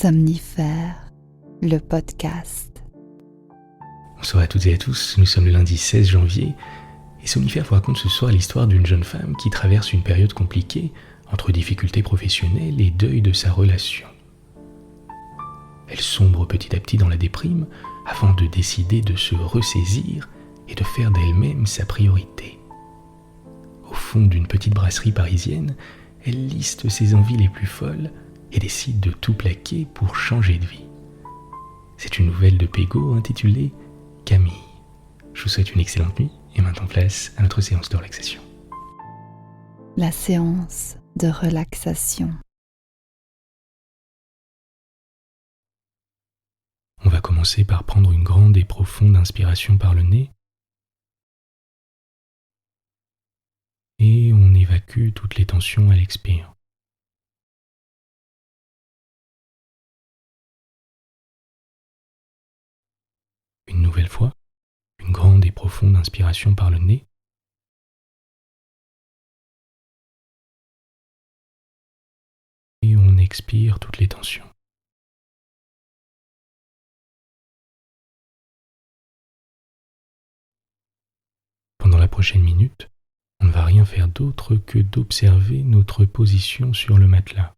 Somnifère, le podcast. Bonsoir à toutes et à tous, nous sommes le lundi 16 janvier et Somnifère vous raconte ce soir l'histoire d'une jeune femme qui traverse une période compliquée entre difficultés professionnelles et deuil de sa relation. Elle sombre petit à petit dans la déprime avant de décider de se ressaisir et de faire d'elle-même sa priorité. Au fond d'une petite brasserie parisienne, elle liste ses envies les plus folles et décide de tout plaquer pour changer de vie. C'est une nouvelle de Pégo intitulée Camille. Je vous souhaite une excellente nuit et maintenant place à notre séance de relaxation. La séance de relaxation. On va commencer par prendre une grande et profonde inspiration par le nez et on évacue toutes les tensions à l'expire. Une nouvelle fois, une grande et profonde inspiration par le nez et on expire toutes les tensions. Pendant la prochaine minute, on ne va rien faire d'autre que d'observer notre position sur le matelas.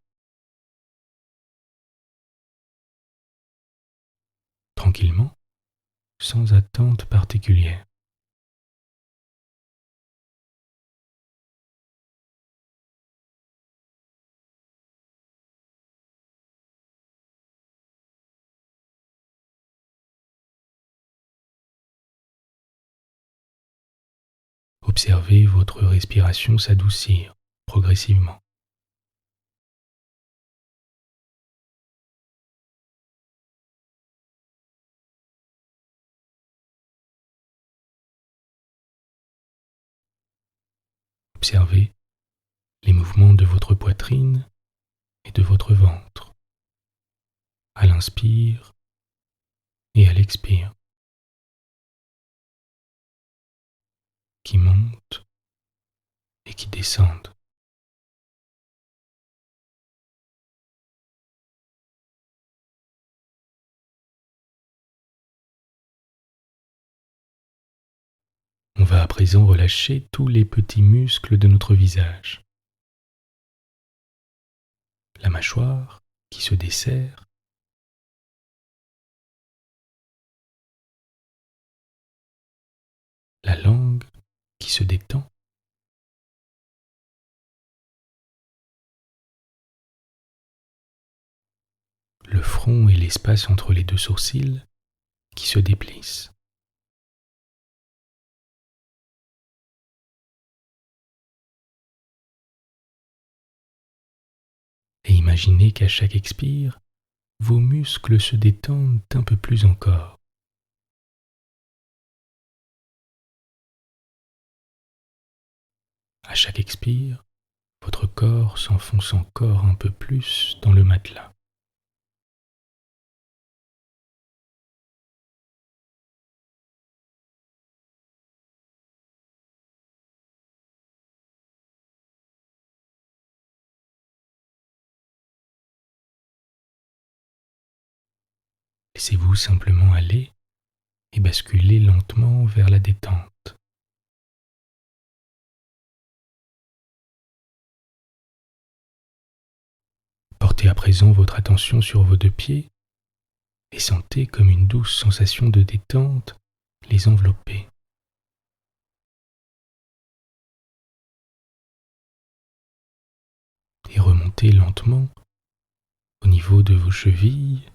Tranquillement, sans attente particulière. Observez votre respiration s'adoucir progressivement. Observez les mouvements de votre poitrine et de votre ventre, à l'inspire et à l'expire, qui montent et qui descendent. On va à présent relâcher tous les petits muscles de notre visage. La mâchoire qui se desserre, la langue qui se détend, le front et l'espace entre les deux sourcils qui se déplissent. Et imaginez qu'à chaque expire, vos muscles se détendent un peu plus encore. À chaque expire, votre corps s'enfonce encore un peu plus dans le matelas. Laissez-vous simplement aller et basculer lentement vers la détente. Portez à présent votre attention sur vos deux pieds et sentez comme une douce sensation de détente les envelopper. Et remontez lentement au niveau de vos chevilles,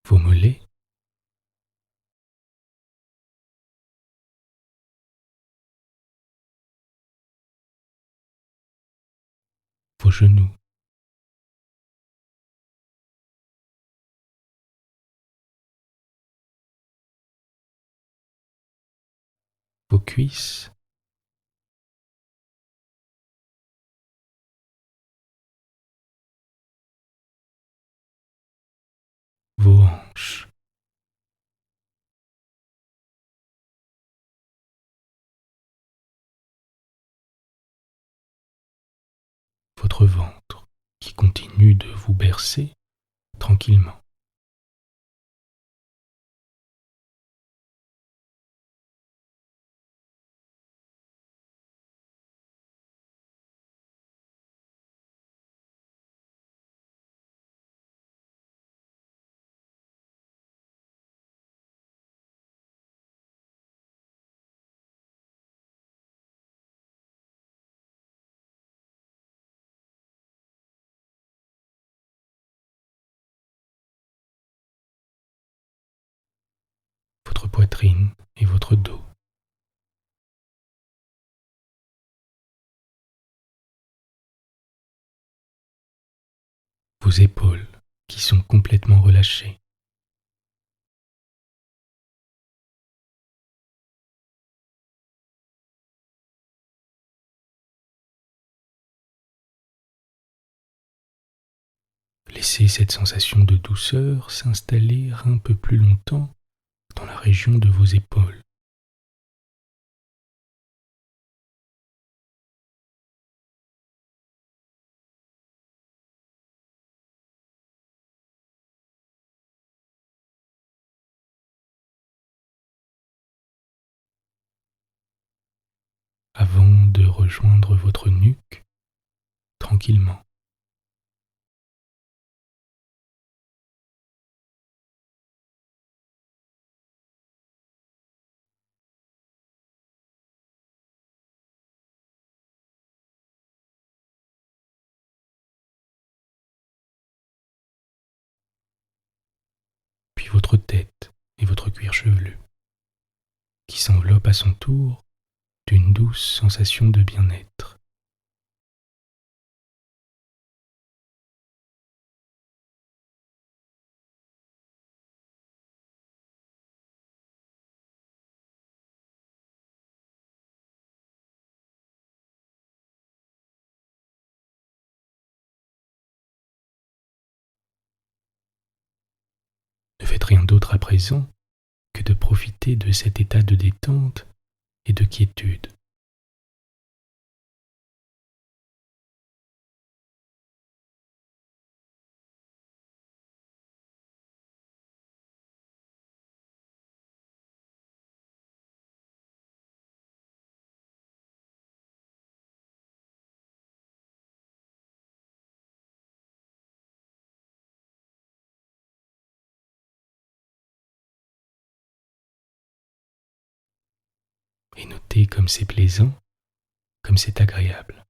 vos mollets, vos genoux, vos cuisses, vos hanches. votre ventre qui continue de vous bercer tranquillement. Votre poitrine et votre dos. Vos épaules qui sont complètement relâchées. Laissez cette sensation de douceur s'installer un peu plus longtemps dans la région de vos épaules. Avant de rejoindre votre nuque tranquillement. Puis votre tête et votre cuir chevelu, qui s'enveloppe à son tour d'une douce sensation de bien-être. Ne faites rien d'autre à présent que de profiter de cet état de détente et de quiétude. Et notez comme c'est plaisant, comme c'est agréable.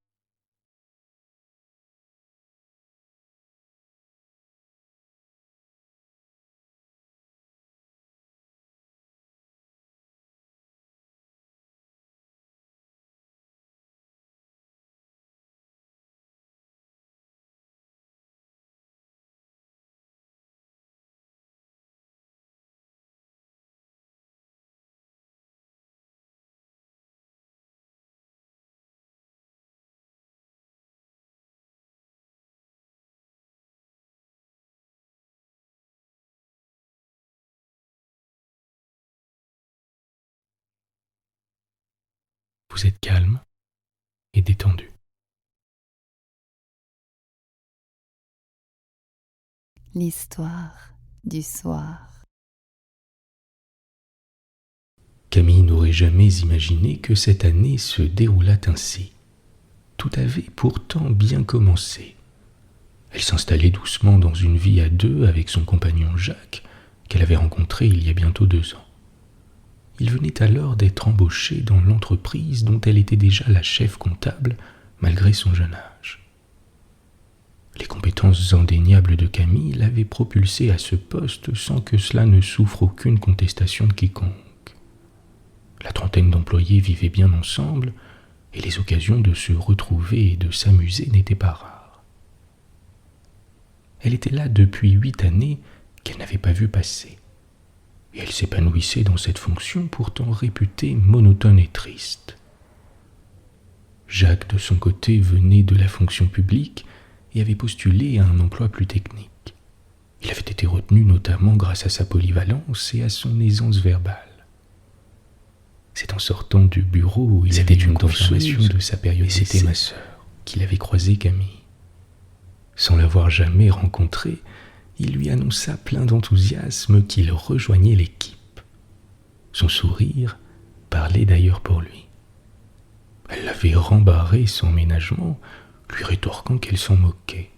Vous êtes calme et détendu. L'histoire du soir. Camille n'aurait jamais imaginé que cette année se déroulât ainsi. Tout avait pourtant bien commencé. Elle s'installait doucement dans une vie à deux avec son compagnon Jacques, qu'elle avait rencontré il y a bientôt 2 ans. Il venait alors d'être embauché dans l'entreprise dont elle était déjà la chef comptable, malgré son jeune âge. Les compétences indéniables de Camille l'avaient propulsé à ce poste sans que cela ne souffre aucune contestation de quiconque. La trentaine d'employés vivaient bien ensemble, et les occasions de se retrouver et de s'amuser n'étaient pas rares. Elle était là depuis 8 années qu'elle n'avait pas vu passer. Et elle s'épanouissait dans cette fonction pourtant réputée monotone et triste. Jacques, de son côté, venait de la fonction publique et avait postulé à un emploi plus technique. Il avait été retenu notamment grâce à sa polyvalence et à son aisance verbale. C'est en sortant du bureau où il avait une confirmation de sa périodicité, ma sœur, qu'il avait croisé Camille. Sans l'avoir jamais rencontré, il lui annonça plein d'enthousiasme qu'il rejoignait l'équipe. Son sourire parlait d'ailleurs pour lui. Elle l'avait rembarré sans ménagement, lui rétorquant qu'elle s'en moquait.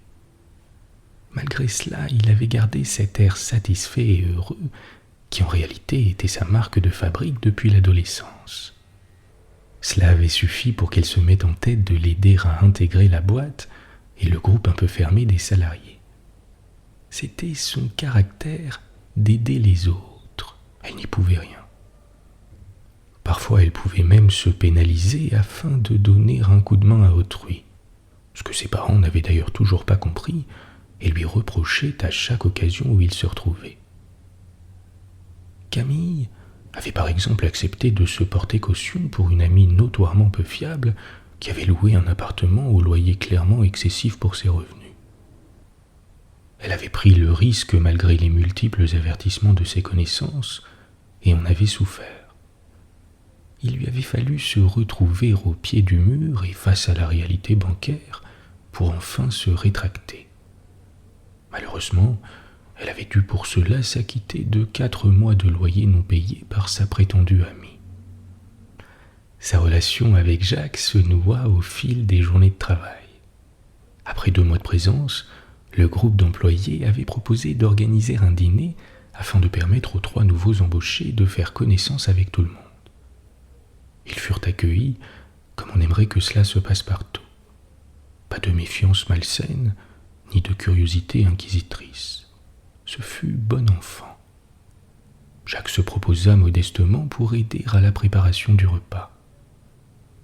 Malgré cela, il avait gardé cet air satisfait et heureux qui en réalité était sa marque de fabrique depuis l'adolescence. Cela avait suffi pour qu'elle se mette en tête de l'aider à intégrer la boîte et le groupe un peu fermé des salariés. C'était son caractère d'aider les autres. Elle n'y pouvait rien. Parfois, elle pouvait même se pénaliser afin de donner un coup de main à autrui, ce que ses parents n'avaient d'ailleurs toujours pas compris et lui reprochaient à chaque occasion où il se retrouvait. Camille avait par exemple accepté de se porter caution pour une amie notoirement peu fiable qui avait loué un appartement au loyer clairement excessif pour ses revenus. Elle avait pris le risque malgré les multiples avertissements de ses connaissances et en avait souffert. Il lui avait fallu se retrouver au pied du mur et face à la réalité bancaire pour enfin se rétracter. Malheureusement, elle avait dû pour cela s'acquitter de 4 mois de loyer non payés par sa prétendue amie. Sa relation avec Jacques se noua au fil des journées de travail. Après 2 mois de présence, le groupe d'employés avait proposé d'organiser un dîner afin de permettre aux 3 nouveaux embauchés de faire connaissance avec tout le monde. Ils furent accueillis comme on aimerait que cela se passe partout. Pas de méfiance malsaine, ni de curiosité inquisitrice. Ce fut bon enfant. Jacques se proposa modestement pour aider à la préparation du repas.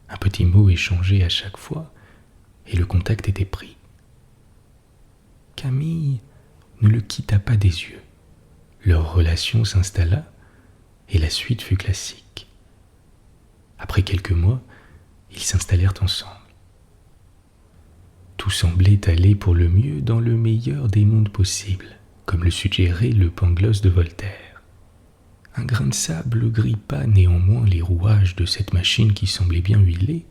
Un petit mot échangé à chaque fois, et le contact était pris. Camille ne le quitta pas des yeux. Leur relation s'installa, et la suite fut classique. Après quelques mois, ils s'installèrent ensemble. Tout semblait aller pour le mieux dans le meilleur des mondes possibles, comme le suggérait le Pangloss de Voltaire. Un grain de sable grippa néanmoins les rouages de cette machine qui semblait bien huilée,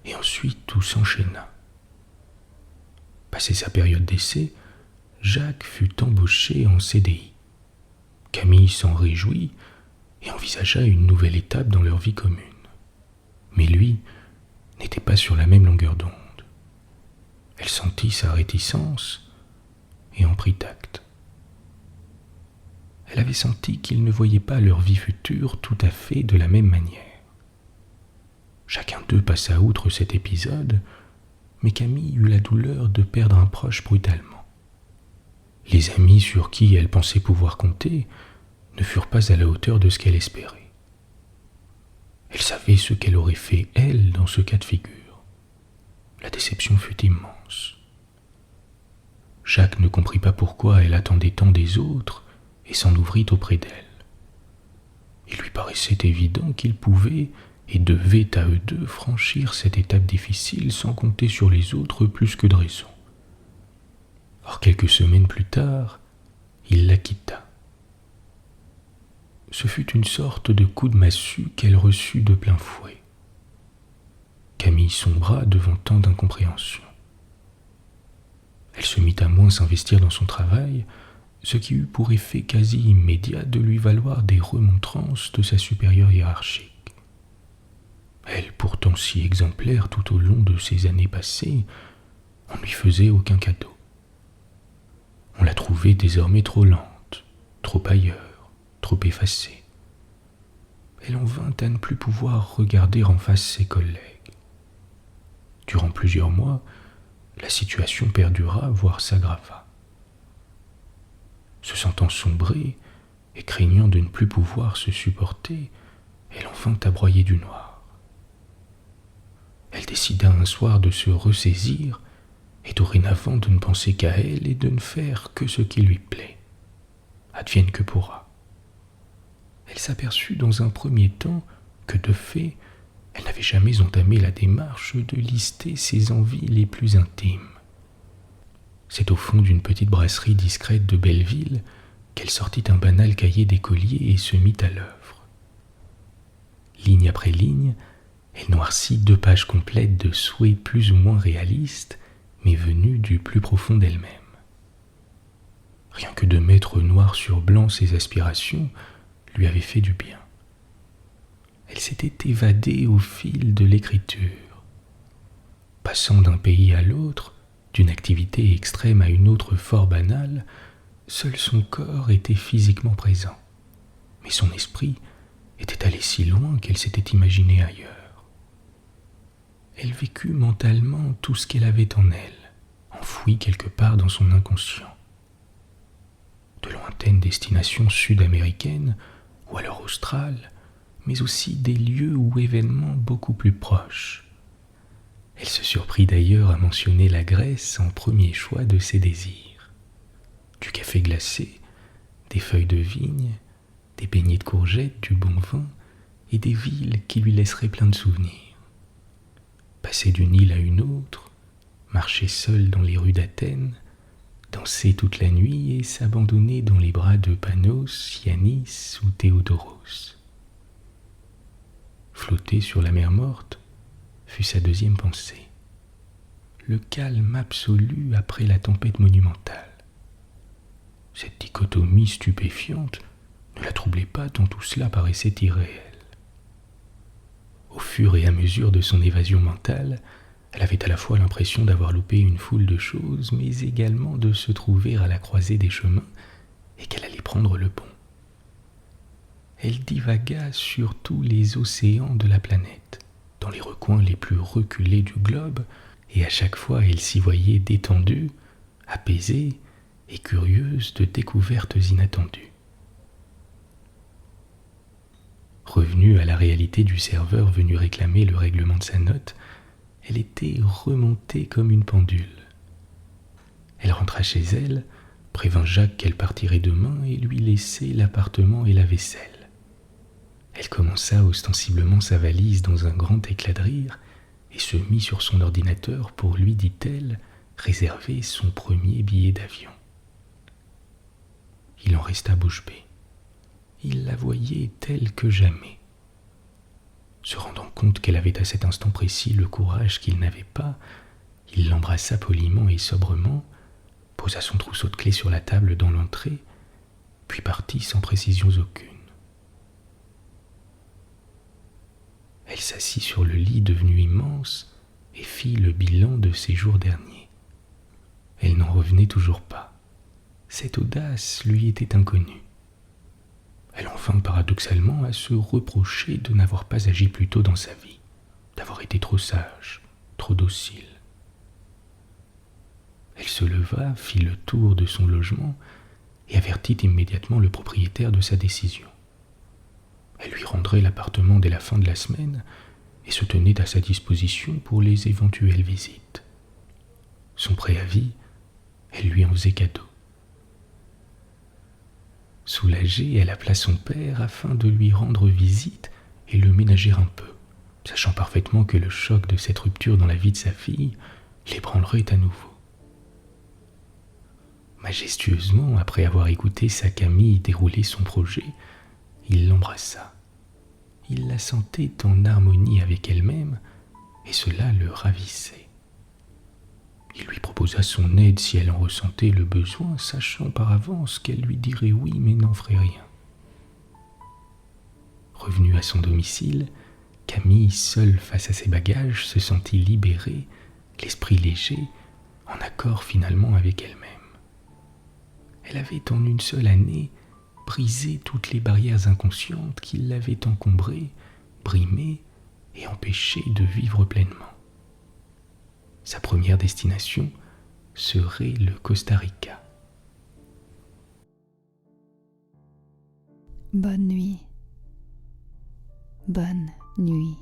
et ensuite tout s'enchaîna. Passé sa période d'essai, Jacques fut embauché en CDI. Camille s'en réjouit et envisagea une nouvelle étape dans leur vie commune. Mais lui n'était pas sur la même longueur d'onde. Elle sentit sa réticence et en prit acte. Elle avait senti qu'ils ne voyaient pas leur vie future tout à fait de la même manière. Chacun d'eux passa outre cet épisode, mais Camille eut la douleur de perdre un proche brutalement. Les amis sur qui elle pensait pouvoir compter ne furent pas à la hauteur de ce qu'elle espérait. Elle savait ce qu'elle aurait fait, elle, dans ce cas de figure. La déception fut immense. Jacques ne comprit pas pourquoi elle attendait tant des autres et s'en ouvrit auprès d'elle. Il lui paraissait évident qu'ils pouvaient et devaient à eux deux franchir cette étape difficile sans compter sur les autres plus que de raison. Or, quelques semaines plus tard, il la quitta. Ce fut une sorte de coup de massue qu'elle reçut de plein fouet. Camille sombra devant tant d'incompréhension. Elle se mit à moins s'investir dans son travail, ce qui eut pour effet quasi immédiat de lui valoir des remontrances de sa supérieure hiérarchique. Elle, pourtant si exemplaire tout au long de ces années passées, on ne lui faisait aucun cadeau. On la trouvait désormais trop lente, trop ailleurs, trop effacée. Elle en vint à ne plus pouvoir regarder en face ses collègues. Durant plusieurs mois, la situation perdura, voire s'aggrava. Se sentant sombrée et craignant de ne plus pouvoir se supporter, elle en vint à broyer du noir. Elle décida un soir de se ressaisir et dorénavant de ne penser qu'à elle et de ne faire que ce qui lui plaît. Advienne que pourra. Elle s'aperçut dans un premier temps que de fait, elle n'avait jamais entamé la démarche de lister ses envies les plus intimes. C'est au fond d'une petite brasserie discrète de Belleville qu'elle sortit un banal cahier d'écolier et se mit à l'œuvre. Ligne après ligne, elle noircit 2 pages complètes de souhaits plus ou moins réalistes mais venue du plus profond d'elle-même. Rien que de mettre noir sur blanc ses aspirations lui avait fait du bien. Elle s'était évadée au fil de l'écriture, passant d'un pays à l'autre, d'une activité extrême à une autre fort banale. Seul son corps était physiquement présent, mais son esprit était allé si loin qu'elle s'était imaginée ailleurs. Elle vécut mentalement tout ce qu'elle avait en elle, enfoui quelque part dans son inconscient. De lointaines destinations sud-américaines ou alors australes, mais aussi des lieux ou événements beaucoup plus proches. Elle se surprit d'ailleurs à mentionner la Grèce en premier choix de ses désirs. Du café glacé, des feuilles de vigne, des beignets de courgettes, du bon vin et des villes qui lui laisseraient plein de souvenirs. Passer d'une île à une autre, marcher seul dans les rues d'Athènes, danser toute la nuit et s'abandonner dans les bras de Panos, Yanis ou Théodoros. Flotter sur la mer morte fut sa deuxième pensée. Le calme absolu après la tempête monumentale. Cette dichotomie stupéfiante ne la troublait pas tant tout cela paraissait irréel. Au fur et à mesure de son évasion mentale, elle avait à la fois l'impression d'avoir loupé une foule de choses, mais également de se trouver à la croisée des chemins et qu'elle allait prendre le bon. Elle divagua sur tous les océans de la planète, dans les recoins les plus reculés du globe, et à chaque fois elle s'y voyait détendue, apaisée et curieuse de découvertes inattendues. Revenue à la réalité du serveur venu réclamer le règlement de sa note, elle était remontée comme une pendule. Elle rentra chez elle, prévint Jacques qu'elle partirait demain et lui laissait l'appartement et la vaisselle. Elle commença ostensiblement sa valise dans un grand éclat de rire et se mit sur son ordinateur pour lui, dit-elle, réserver son premier billet d'avion. Il en resta bouche bée. Il la voyait telle que jamais. Se rendant compte qu'elle avait à cet instant précis le courage qu'il n'avait pas, il l'embrassa poliment et sobrement, posa son trousseau de clés sur la table dans l'entrée, puis partit sans précisions aucune. Elle s'assit sur le lit devenu immense et fit le bilan de ses jours derniers. Elle n'en revenait toujours pas. Cette audace lui était inconnue. Elle en vint paradoxalement à se reprocher de n'avoir pas agi plus tôt dans sa vie, d'avoir été trop sage, trop docile. Elle se leva, fit le tour de son logement et avertit immédiatement le propriétaire de sa décision. Elle lui rendrait l'appartement dès la fin de la semaine et se tenait à sa disposition pour les éventuelles visites. Son préavis, elle lui en faisait cadeau. Soulagée, elle appela son père afin de lui rendre visite et le ménager un peu, sachant parfaitement que le choc de cette rupture dans la vie de sa fille l'ébranlerait à nouveau. Majestueusement, après avoir écouté sa Camille dérouler son projet, il l'embrassa. Il la sentait en harmonie avec elle-même et cela le ravissait. Il lui proposa son aide si elle en ressentait le besoin, sachant par avance qu'elle lui dirait oui mais n'en ferait rien. Revenue à son domicile, Camille, seule face à ses bagages, se sentit libérée, l'esprit léger, en accord finalement avec elle-même. Elle avait en une seule année brisé toutes les barrières inconscientes qui l'avaient encombrée, brimée et empêchée de vivre pleinement. Sa première destination serait le Costa Rica. Bonne nuit. Bonne nuit.